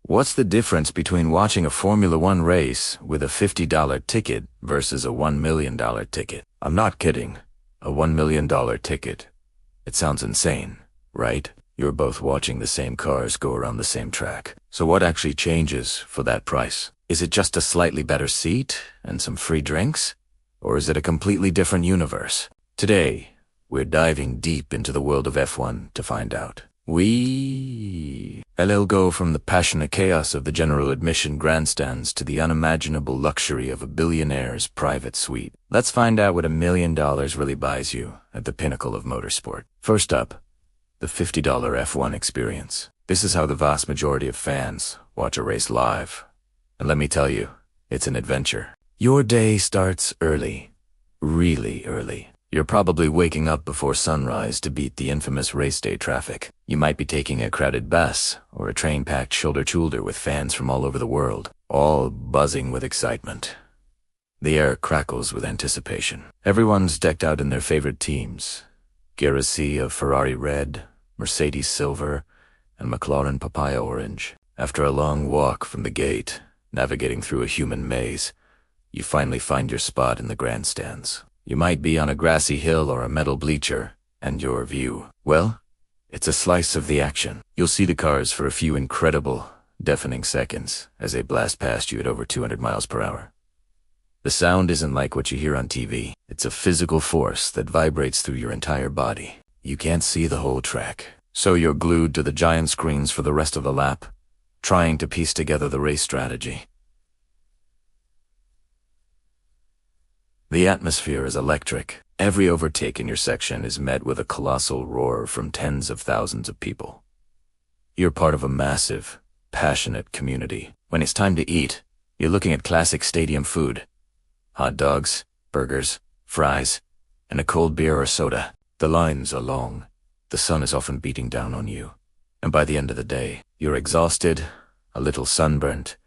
What's the difference between watching a Formula One race with a $50 ticket versus a $1 million ticket? I'm not kidding. A $1 million ticket. It sounds insane, right? You're both watching the same cars go around the same track. So what actually changes for that price? Is it just a slightly better seat and some free drinks? Or is it a completely different universe? Today, we're diving deep into the world of F1 to find out. We'll go from the passionate chaos of the general admission grandstands to the unimaginable luxury of a billionaire's private suite. Let's find out what $1 million really buys you at the pinnacle of motorsport. First up, the $50 F1 experience. This is how the vast majority of fans watch a race live. And let me tell you, it's an adventure. Your day starts early, really early. You're probably waking up before sunrise to beat the infamous race day traffic. You might be taking a crowded bus or a train packed shoulder to shoulder with fans from all over the world, all buzzing with excitement. The air crackles with anticipation. Everyone's decked out in their favorite teams. Garasi of Ferrari red, Mercedes silver, and McLaren papaya orange. After a long walk from the gate, navigating through a human maze, you finally find your spot in the grandstands. You might be on a grassy hill or a metal bleacher, and your view, well, it's a slice of the action. You'll see the cars for a few incredible, deafening seconds as they blast past you at over 200 miles per hour. The sound isn't like what you hear on TV. It's a physical force that vibrates through your entire body. You can't see the whole track, so you're glued to the giant screens for the rest of the lap, trying to piece together the race strategy. The atmosphere is electric. Every overtake in your section is met with a colossal roar from tens of thousands of people. You're part of a massive, passionate community. When it's time to eat, you're looking at classic stadium food. Hot dogs, burgers, fries, and a cold beer or soda. The lines are long. The sun is often beating down on you. And by the end of the day, you're exhausted, a little sunburnt,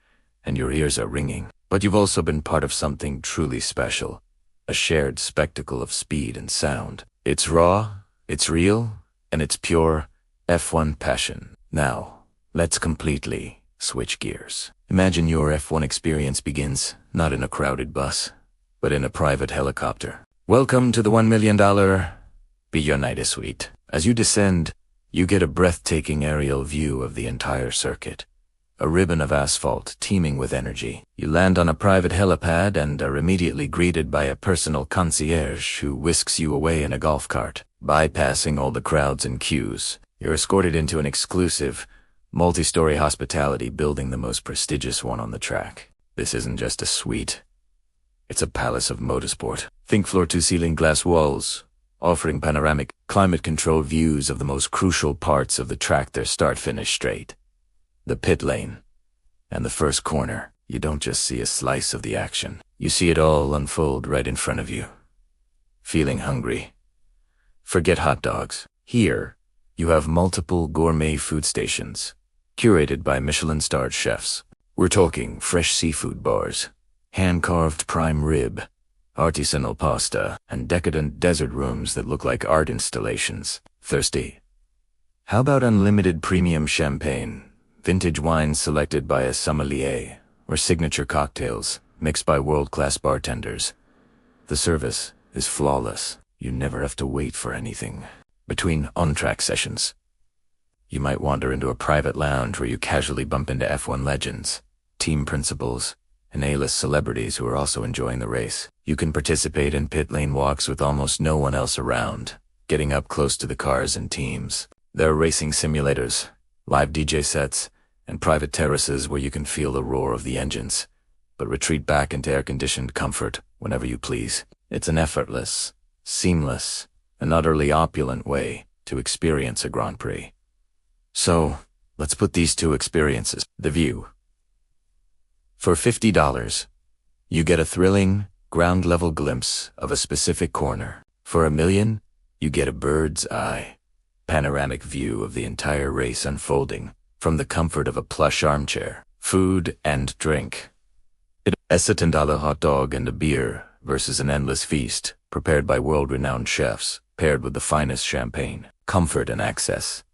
and your ears are ringing. But you've also been part of something truly special. A shared spectacle of speed and sound. It's raw, it's real, and it's pure F1 passion. Now, let's completely switch gears. Imagine your F1 experience begins not in a crowded bus, but in a private helicopter. Welcome to the $1 million Billionaire suite. As you descend, you get a breathtaking aerial view of the entire circuit. A ribbon of asphalt teeming with energy. You land on a private helipad and are immediately greeted by a personal concierge who whisks you away in a golf cart. Bypassing all the crowds and queues, you're escorted into an exclusive, multi-story hospitality building, the most prestigious one on the track. This isn't just a suite. It's a palace of motorsport. Think floor-to-ceiling glass walls, offering panoramic, climate-controlled views of the most crucial parts of the track, their start-finish straight. The pit lane, and the first corner. You don't just see a slice of the action. You see it all unfold right in front of you. Feeling hungry? Forget hot dogs. Here, you have multiple gourmet food stations, curated by Michelin-starred chefs. We're talking fresh seafood bars, hand-carved prime rib, artisanal pasta, and decadent desert rooms that look like art installations. Thirsty? How about unlimited premium champagne? Vintage wines selected by a sommelier, or signature cocktails mixed by world-class bartenders. The service is flawless. You never have to wait for anything. Between on-track sessions, you might wander into a private lounge where you casually bump into F1 legends, team principals, and A-list celebrities who are also enjoying the race. You can participate in pit lane walks with almost no one else around, getting up close to the cars and teams. There are racing simulators, live DJ sets, and private terraces where you can feel the roar of the engines, but retreat back into air-conditioned comfort whenever you please. It's an effortless, seamless, and utterly opulent way to experience a Grand Prix. So, let's put these two experiences. The view. For $50, you get a thrilling, ground-level glimpse of a specific corner. For $1 million, you get a bird's-eye, panoramic view of the entire race unfolding from the comfort of a plush armchair. Food and drink. A $10 hot dog and a beer versus an endless feast prepared by world-renowned chefs, paired with the finest champagne. Comfort and access.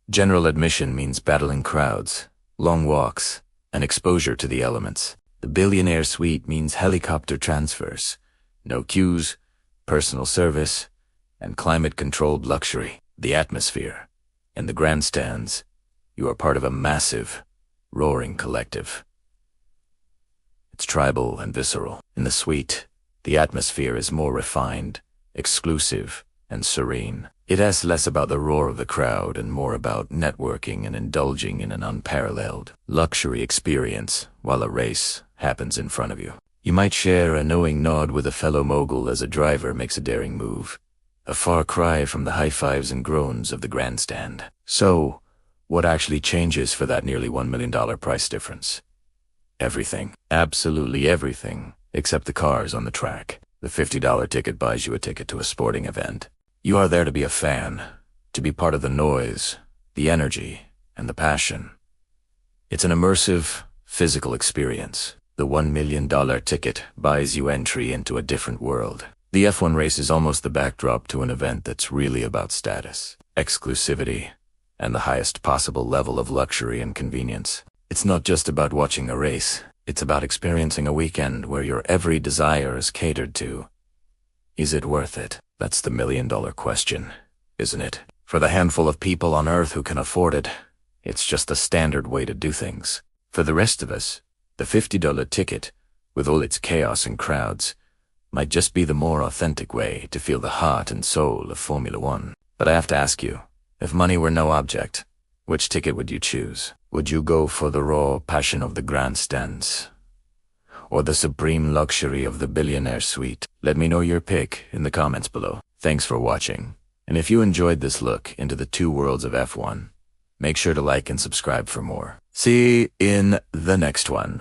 General admission means battling crowds, long walks, and exposure to the elements. The Billionaire suite means helicopter transfers, no queues, personal service, and climate-controlled luxury. The atmosphere. In the grandstands, you are part of a massive, roaring collective. It's tribal and visceral. In the suite, the atmosphere is more refined, exclusive, and serene. It has less about the roar of the crowd and more about networking and indulging in an unparalleled luxury experience while a race happens in front of you. You might share a knowing nod with a fellow mogul as a driver makes a daring move, a far cry from the high fives and groans of the grandstand. So, what actually changes for that nearly $1 million price difference? Everything. Absolutely everything, except the cars on the track. The $50 ticket buys you a ticket to a sporting event. You are there to be a fan, to be part of the noise, the energy, and the passion. It's an immersive, physical experience. The $1 million ticket buys you entry into a different world. The F1 race is almost the backdrop to an event that's really about status, exclusivity, and the highest possible level of luxury and convenience. It's not just about watching a race. It's about experiencing a weekend where your every desire is catered to. Is it worth it? That's the $1 million question, isn't it? For the handful of people on Earth who can afford it, it's just a standard way to do things. For the rest of us, the $50 ticket, with all its chaos and crowds, might just be the more authentic way to feel the heart and soul of Formula One. But I have to ask you, if money were no object, which ticket would you choose? Would you go for the raw passion of the grandstands, or the supreme luxury of the Billionaire suite? Let me know your pick in the comments below. Thanks for watching, and if you enjoyed this look into the two worlds of F1, make sure to like and subscribe for more. See you in the next one.